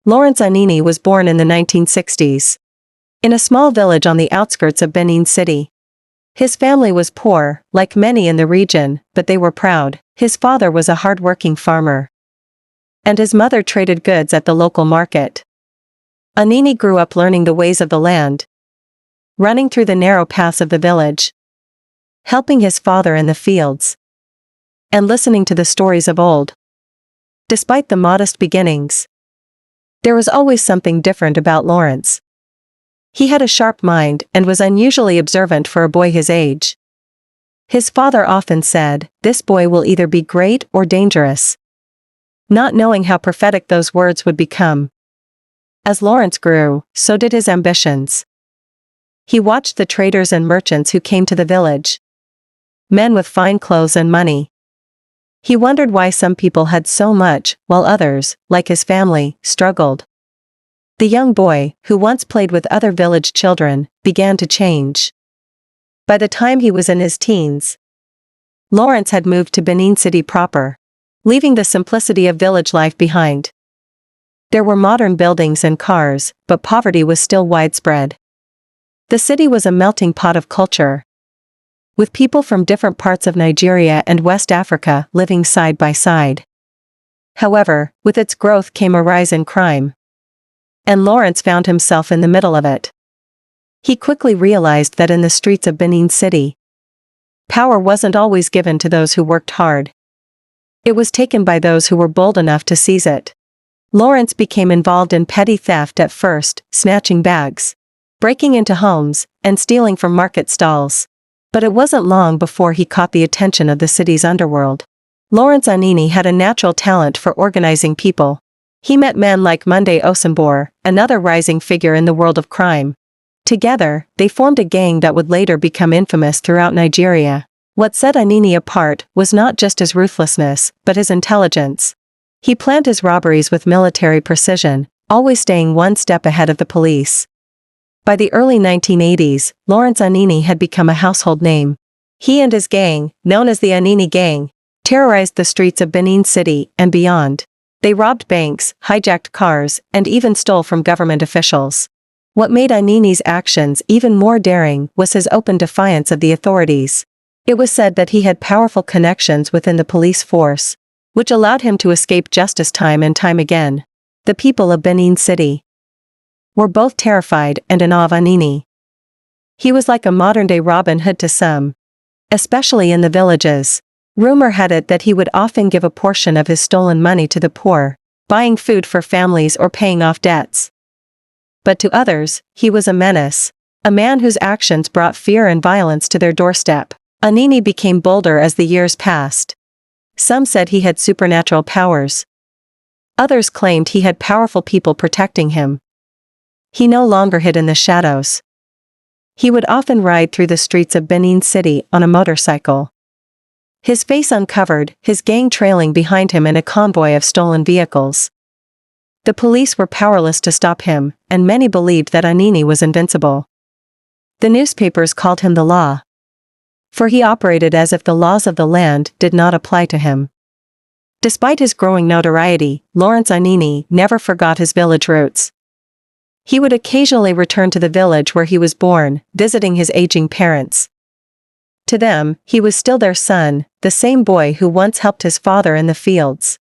Lawrence Anini was born in the 1960s. In a small village on the outskirts of Benin City. His family was poor, like many in the region, but they were proud. His father was a hard-working farmer. And his mother traded goods at the local market. Anini grew up learning the ways of the land. Running through the narrow paths of the village. Helping his father in the fields. And listening to the stories of old. Despite the modest beginnings, there was always something different about Lawrence. He had a sharp mind and was unusually observant for a boy his age. His father often said, "This boy will either be great or dangerous." Not knowing how prophetic those words would become. As Lawrence grew, so did his ambitions. He watched the traders and merchants who came to the village. Men with fine clothes and money. He wondered why some people had so much, while others, like his family, struggled. The young boy, who once played with other village children, began to change. By the time he was in his teens, Lawrence had moved to Benin City proper, leaving the simplicity of village life behind. There were modern buildings and cars, but poverty was still widespread. The city was a melting pot of culture, with people from different parts of Nigeria and West Africa living side by side. However, with its growth came a rise in crime. And Lawrence found himself in the middle of it. He quickly realized that in the streets of Benin City, power wasn't always given to those who worked hard. It was taken by those who were bold enough to seize it. Lawrence became involved in petty theft at first, snatching bags, breaking into homes, and stealing from market stalls. But it wasn't long before he caught the attention of the city's underworld. Lawrence Anini had a natural talent for organizing people. He met men like Monday Osembor, another rising figure in the world of crime. Together, they formed a gang that would later become infamous throughout Nigeria. What set Anini apart was not just his ruthlessness, but his intelligence. He planned his robberies with military precision, always staying one step ahead of the police. By the early 1980s, Lawrence Anini had become a household name. He and his gang, known as the Anini Gang, terrorized the streets of Benin City and beyond. They robbed banks, hijacked cars, and even stole from government officials. What made Anini's actions even more daring was his open defiance of the authorities. It was said that he had powerful connections within the police force, which allowed him to escape justice time and time again. The people of Benin City were both terrified and in awe of Anini. He was like a modern-day Robin Hood to some, especially in the villages. Rumor had it that he would often give a portion of his stolen money to the poor, buying food for families or paying off debts. But to others, he was a menace, a man whose actions brought fear and violence to their doorstep. Anini became bolder as the years passed. Some said he had supernatural powers. Others claimed he had powerful people protecting him. He no longer hid in the shadows. He would often ride through the streets of Benin City on a motorcycle. His face uncovered, his gang trailing behind him in a convoy of stolen vehicles. The police were powerless to stop him, and many believed that Anini was invincible. The newspapers called him the law. For he operated as if the laws of the land did not apply to him. Despite his growing notoriety, Lawrence Anini never forgot his village roots. He would occasionally return to the village where he was born, visiting his aging parents. To them, he was still their son, the same boy who once helped his father in the fields.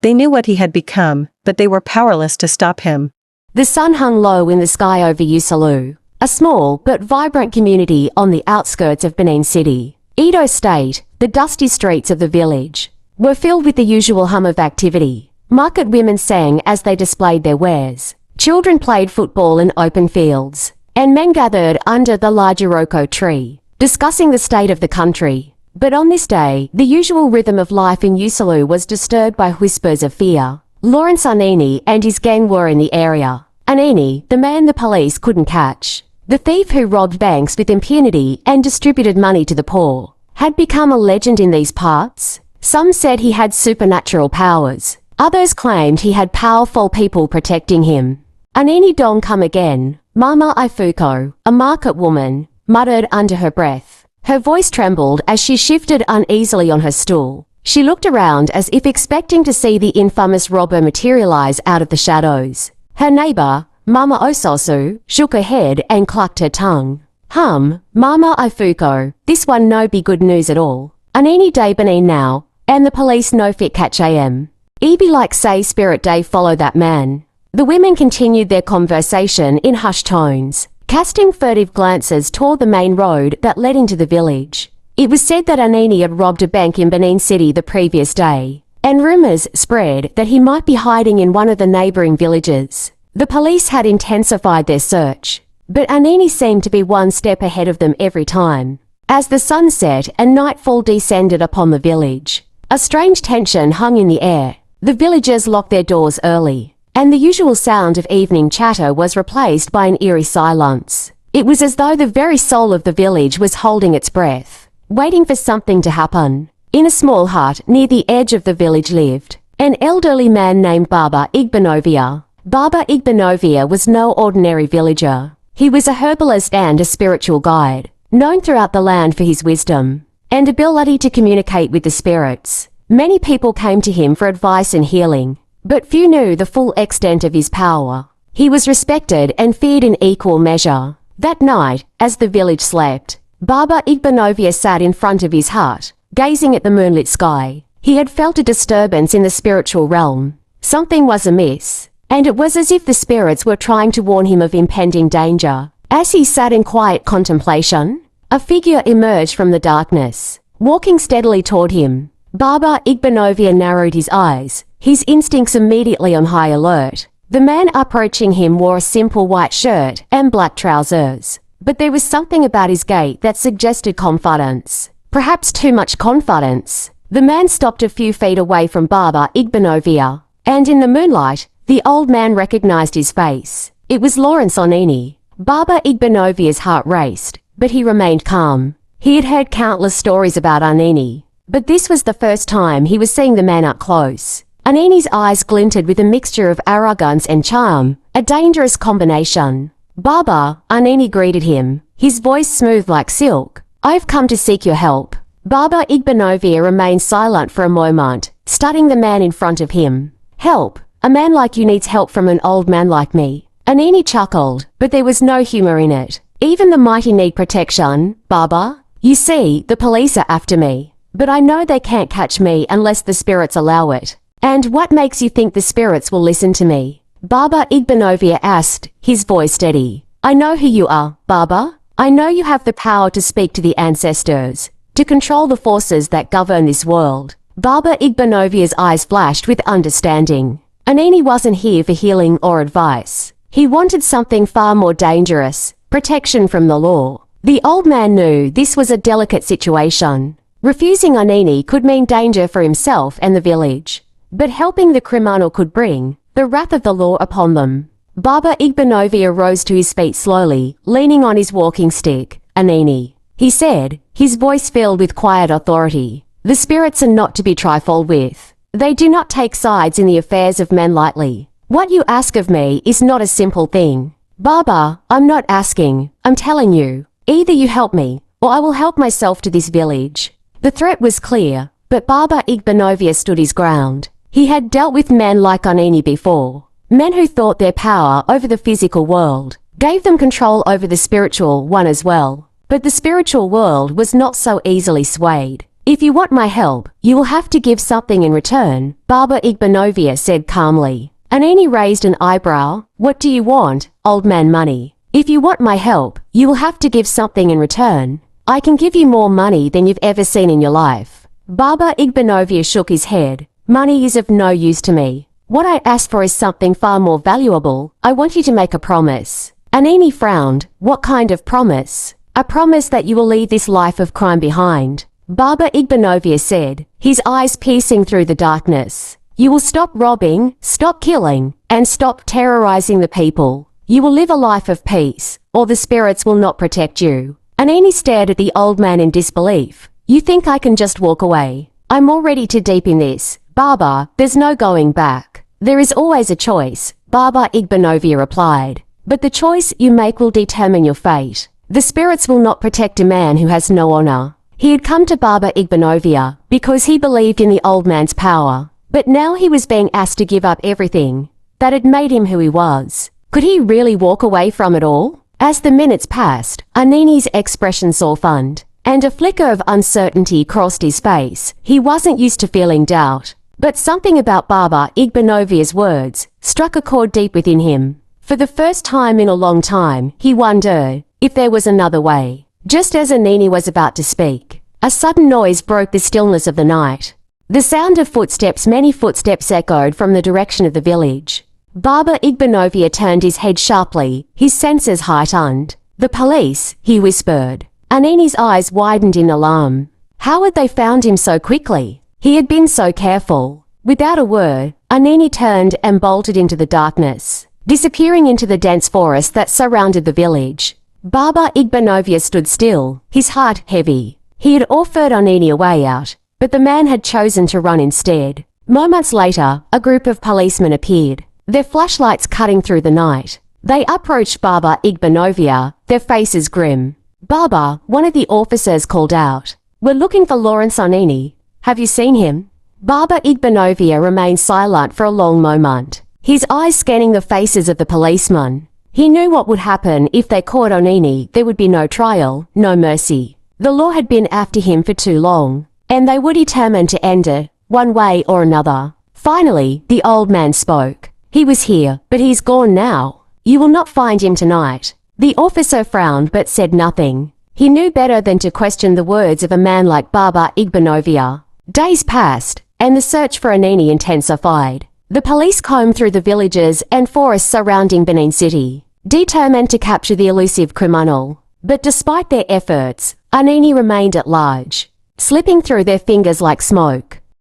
They knew what he had become, but they were powerless to stop him. The sun hung low in the sky over Usalu, a small but vibrant community on the outskirts of Benin City, Edo State. The dusty streets of the village were filled with the usual hum of activity. Market women sang as they displayed their wares. Children played football in open fields, and men gathered under the large iroko tree, discussing the state of the country. But on this day, the usual rhythm of life in Usalu was disturbed by whispers of fear. Lawrence Anini and his gang were in the area. Anini, the man the police couldn't catch, the thief who robbed banks with impunity and distributed money to the poor, had become a legend in these parts. Some said he had supernatural powers. Others claimed he had powerful people protecting him. Anini don't come again, Mama Ifuko, a market woman, muttered under her breath. Her voice trembled as she shifted uneasily on her stool. She looked around as if expecting to see the infamous robber materialize out of the shadows. Her neighbor, Mama Ososu, shook her head and clucked her tongue. Mama Ifuko, this one no be good news at all. Anini day Benin now, and the police no fit catch am. E be like say spirit day follow that man. The women continued their conversation in hushed tones, casting furtive glances toward the main road that led into the village. It was said that Anini had robbed a bank in Benin City the previous day, and rumors spread that he might be hiding in one of the neighboring villages. The police had intensified their search, but Anini seemed to be one step ahead of them every time. As the sun set and nightfall descended upon the village, a strange tension hung in the air. The villagers locked their doors early, and the usual sound of evening chatter was replaced by an eerie silence. It was as though the very soul of the village was holding its breath, waiting for something to happen. In a small hut near the edge of the village lived an elderly man named Baba Igbenovia. Baba Igbenovia was no ordinary villager. He was a herbalist and a spiritual guide, known throughout the land for his wisdom and ability to communicate with the spirits. Many people came to him for advice and healing, but few knew the full extent of his power. He was respected and feared in equal measure. That night, as the village slept, Baba Igbenovia sat in front of his hut, gazing at the moonlit sky. He had felt a disturbance in the spiritual realm. Something was amiss, and it was as if the spirits were trying to warn him of impending danger. As he sat in quiet contemplation, a figure emerged from the darkness, walking steadily toward him. Baba Igbenovia narrowed his eyes, his instincts immediately on high alert. The man approaching him wore a simple white shirt and black trousers, but there was something about his gait that suggested confidence. Perhaps too much confidence. The man stopped a few feet away from Baba Igbenovia, and in the moonlight, the old man recognized his face. It was Lawrence Anini. Baba Igbenovia's heart raced, but he remained calm. He had heard countless stories about Anini, but this was the first time he was seeing the man up close. Anini's eyes glinted with a mixture of arrogance and charm, a dangerous combination. Baba, Anini greeted him, his voice smooth like silk. I've come to seek your help. Baba Igbenovia remained silent for a moment, studying the man in front of him. Help? A man like you needs help from an old man like me. Anini chuckled, but there was no humor in it. Even the mighty need protection, Baba. You see, the police are after me, but I know they can't catch me unless the spirits allow it. And what makes you think the spirits will listen to me? Baba Igbenovia asked, his voice steady. I know who you are, Baba. I know you have the power to speak to the ancestors, to control the forces that govern this world. Baba Igbenovia's eyes flashed with understanding. Anini wasn't here for healing or advice. He wanted something far more dangerous, protection from the law. The old man knew this was a delicate situation. Refusing Anini could mean danger for himself and the village, but helping the criminal could bring the wrath of the law upon them. Baba Igbenovia rose to his feet slowly, leaning on his walking stick. Anini, he said, his voice filled with quiet authority. The spirits are not to be trifled with. They do not take sides in the affairs of men lightly. What you ask of me is not a simple thing. Baba, I'm not asking, I'm telling you. Either you help me, or I will help myself to this village. The threat was clear, but Baba Igbenovia stood his ground. He had dealt with men like Anini before. Men who thought their power over the physical world gave them control over the spiritual one as well. But the spiritual world was not so easily swayed. If you want my help, you will have to give something in return, Baba Igbenovia said calmly. Anini raised an eyebrow. What do you want, old man? Money. If you want my help, you will have to give something in return. I can give you more money than you've ever seen in your life. Baba Igbenovia shook his head. Money is of no use to me. What I ask for is something far more valuable. I want you to make a promise. Anini frowned. What kind of promise? A promise that you will leave this life of crime behind. Baba Igbenovia said, his eyes piercing through the darkness. You will stop robbing, stop killing, and stop terrorizing the people. You will live a life of peace, or the spirits will not protect you. Anini stared at the old man in disbelief. You think I can just walk away? I'm already too deep in this. Baba, there's no going back. There is always a choice, Baba Igbenovia replied. But the choice you make will determine your fate. The spirits will not protect a man who has no honor. He had come to Baba Igbanovia because he believed in the old man's power, but now he was being asked to give up everything that had made him who he was. Could he really walk away from it all? As the minutes passed, Anini's expression softened, and a flicker of uncertainty crossed his face. He wasn't used to feeling doubt, but something about Baba Igbanovia's words struck a chord deep within him. For the first time in a long time, he wondered if there was another way. Just as Anini was about to speak, a sudden noise broke the stillness of the night. The sound of footsteps, many footsteps echoed from the direction of the village. Baba Igbanovia turned his head sharply, his senses heightened. "The police," he whispered. Anini's eyes widened in alarm. How had they found him so quickly? He had been so careful. Without a word, Anini turned and bolted into the darkness, disappearing into the dense forest that surrounded the village. Baba Igbanovia stood still, his heart heavy. He had offered Anini a way out, but the man had chosen to run instead. Moments later, a group of policemen appeared, their flashlights cutting through the night. They approached Baba Igbanovia, their faces grim. "Baba," one of the officers called out, "we're looking for Lawrence Anini. Have you seen him?" Baba Igbanovia remained silent for a long moment, his eyes scanning the faces of the policemen. He knew what would happen if they caught Anini. There would be no trial, no mercy. The law had been after him for too long, and they were determined to end it, one way or another. Finally, the old man spoke. "He was here, but he's gone now. You will not find him tonight." The officer frowned but said nothing. He knew better than to question the words of a man like Baba Igbanovia. Days passed, and the search for Anini intensified. The police combed through the villages and forests surrounding Benin City, determined to capture the elusive criminal. But despite their efforts, Anini remained at large, slipping through their fingers like smoke.